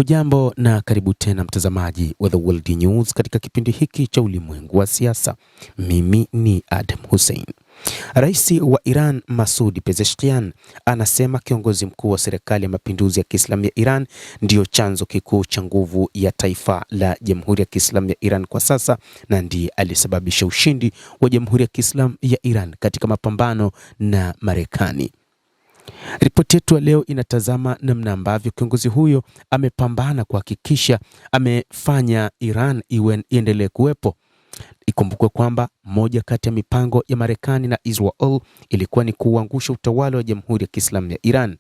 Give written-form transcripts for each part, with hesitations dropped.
Hujambo na karibu tena mtazamaji wa The World News katika kipindi hiki cha ulimwengu wa siasa. Mimi ni Adam Hussein. Rais wa Iran Masoud Pezeshkian anasema kiongozi mkuu wa serikali ya mapinduzi ya Kiislamu ya Iran ndiyo chanzo kikuu cha nguvu ya taifa la Jamhuri ya Kiislamu ya Iran kwa sasa na ndiye alisababisha ushindi wa Jamhuri ya Kiislamu ya Iran katika mapambano na Marekani. Ripoti yetu leo inatazama namna ambavyo kiongozi huyo amepambana kuhakikisha amefanya Iran iendelee kuwepo. Ikumbukwe kwamba moja kati ya mipango ya Marekani na Israel ilikuwa ni kuangusha utawala wa Jamhuri ya Kiislamu ya Iran.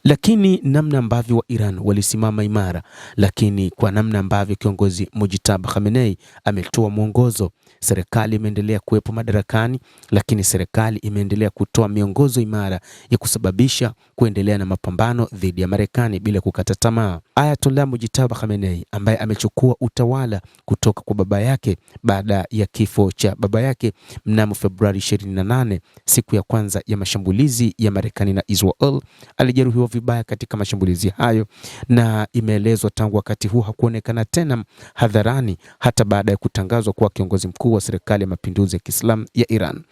Lakini namna ambavyo wa Iran walisimama imara, lakini kwa namna ambavyo kiongozi Mujtaba Khamenei ametoa mwongozo, serikali imeendelea kuwepo madarakani, lakini serikali imeendelea kutoa miongozo imara ya kusababisha kuendelea na mapambano dhidi ya Marekani bila kukata tamaa. Ayatollah Mujtaba Khamenei ambaye amechukua utawala kutoka kwa baba yake baada ya kifo cha baba yake mnamo Februari 28, siku ya kwanza ya mashambulizi ya Marekani na Israel, alijeruhiwa vibaya katika mashambulizi hayo, na imeelezwa tangu wakati huu hakuonekana tena hadharani hata baada ya kutangazwa kuwa kiongozi mkuu wa serikali ya mapinduzi ya Kiislamu ya Iran.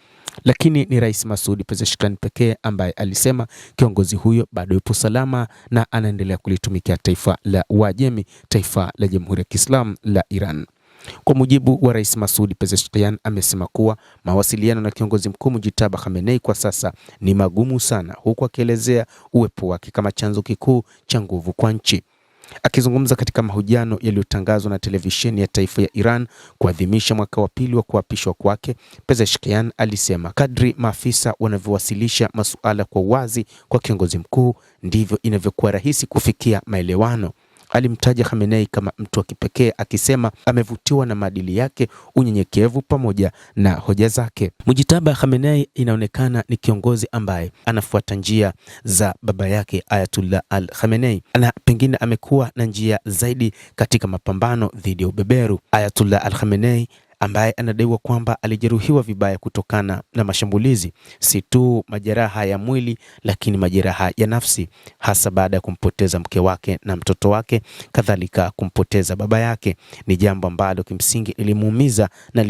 Lakini ni Rais Masoud Pezeshkian pekee ambaye alisema kiongozi huyo bado yupo salama na anaendelea kulitumikia taifa la Uajemi, taifa la Jamhuri ya Kiislamu la Iran. Kwa mujibu wa Rais Masoud Pezeshkian, amesema kuwa mawasiliano na kiongozi mkuu Mujtaba Khamenei kwa sasa ni magumu sana, huku akielezea uwepo wake kama chanzo kikuu cha nguvu kwa nchi. Akizungumza katika mahojiano yaliyotangazwa na televisheni ya taifa ya Iran kuadhimisha mwaka wa pili wa kuapishwa kwake, Pezeshkian alisema kadri maafisa wanavyowasilisha masuala kwa wazi kwa kiongozi mkuu ndivyo inavyokuwa rahisi kufikia maelewano. Alimtaja Khamenei kama mtu wa kipekee, akisema amevutiwa na maadili yake, unyenyekevu pamoja na hoja zake. Mujtaba Khamenei inaonekana ni kiongozi ambaye anafuata njia za baba yake Ayatollah Khamenei, na pengine amekuwa na njia zaidi katika mapambano dhidi ya ubeberu. Ayatollah Khamenei ambaye anadaiwa kwamba alijeruhiwa vibaya kutokana na mashambulizi, si tu majeraha ya mwili lakini majeraha ya nafsi, hasa baada ya kumpoteza mke wake na mtoto wake, kadhalika kumpoteza baba yake. Ni jambo ambalo kimsingi lilimuumiza na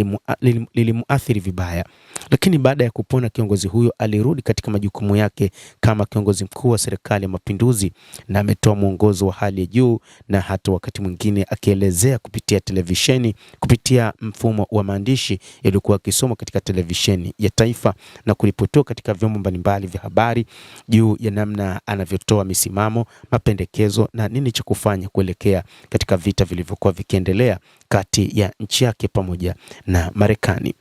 lilimuathiri vibaya. Lakini baada ya kupona, kiongozi huyo alirudi katika majukumu yake kama kiongozi mkuu wa serikali ya mapinduzi, na ametoa mwongozo wa hali ya juu, na hata wakati mwingine akielezea kupitia televisheni, kupitia mfumo wa maandishi yaliokuwa akisoma katika televisheni ya taifa na kuripotiwa katika vyombo mbalimbali vya habari juu ya namna anavyotoa misimamo, mapendekezo na nini cha kufanya kuelekea katika vita vilivyokuwa vikiendelea kati ya nchi yake pamoja na Marekani.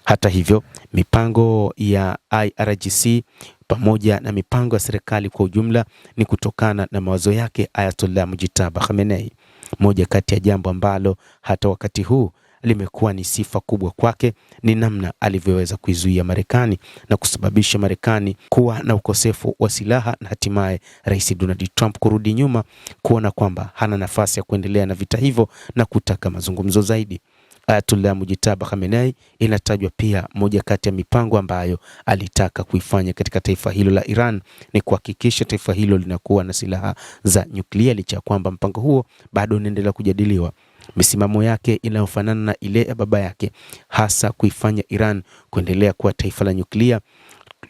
Hata hivyo, mipango ya IRGC pamoja na mipango ya serikali kwa ujumla ni kutokana na mawazo yake Ayatollah Mujtaba Khamenei. Moja kati ya jambo ambalo hata wakati huu limekuwa ni sifa kubwa kwake ni namna alivyoweza kuizuia Marekani na kusababisha Marekani kuwa na ukosefu wa silaha, na hatimaye Rais Donald Trump kurudi nyuma, kuona kwamba hana nafasi ya kuendelea na vita hivyo na kutaka mazungumzo zaidi. Ayatollah Mujtaba Khamenei inatajwa pia moja kati ya mipango ambayo alitaka kuifanya katika taifa hilo la Iran ni kuhakikisha taifa hilo linakuwa na silaha za nyuklia, licha kwamba mpango huo bado unaendelea kujadiliwa. Misimamo yake inayofanana na ile ya baba yake, hasa kuifanya Iran kuendelea kuwa taifa la nyuklia,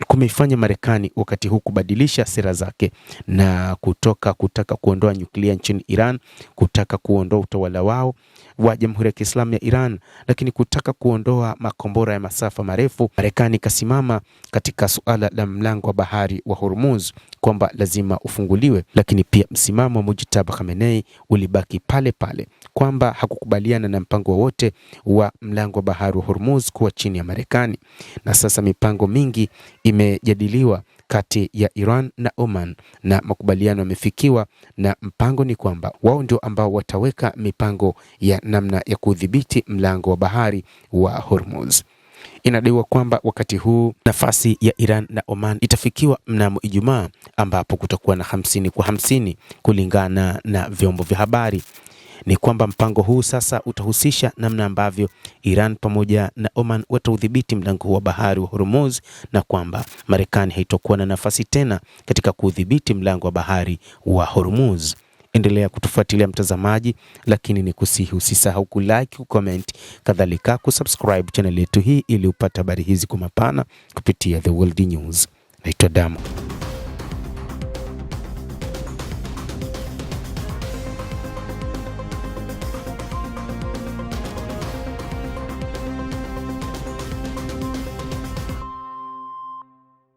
kumeifanya Marekani wakati huu kubadilisha sera zake na kutaka kuondoa nyuklia nchini Iran, kutaka kuondoa utawala wao wa Jamhuri ya Kiislamu ya Iran, lakini kutaka kuondoa makombora ya masafa marefu. Marekani kasimama katika suala la mlango wa bahari wa Hormuz kwamba lazima ufunguliwe, lakini pia msimamo wa Mujtaba Khamenei ulibaki pale pale kwamba hakukubaliana na mpango wowote wa mlango wa bahari wa Hormuz kuwa chini ya Marekani. Na sasa mipango mingi imejadiliwa kati ya Iran na Oman na makubaliano yamefikiwa, na mpango ni kwamba wao ndio ambao wataweka mipango ya namna ya kudhibiti mlango wa bahari wa Hormuz. Inadaiwa kwamba wakati huu nafasi ya Iran na Oman itafikiwa mnamo Ijumaa, ambapo kutakuwa na 50-50 kulingana na vyombo vya habari. Ni kwamba mpango huu sasa utahusisha namna ambavyo Iran pamoja na Oman wataudhibiti mlango wa bahari wa Hormuz, na kwamba Marekani haitokuwa na nafasi tena katika kudhibiti mlango wa bahari wa Hormuz. Endelea kutufuatilia mtazamaji, lakini ni kusihi usisahau kulike, kucomment, kadhalika kusubscribe channel yetu hii ili upate habari hizi kwa mapana kupitia The World News. Naitwa Damo.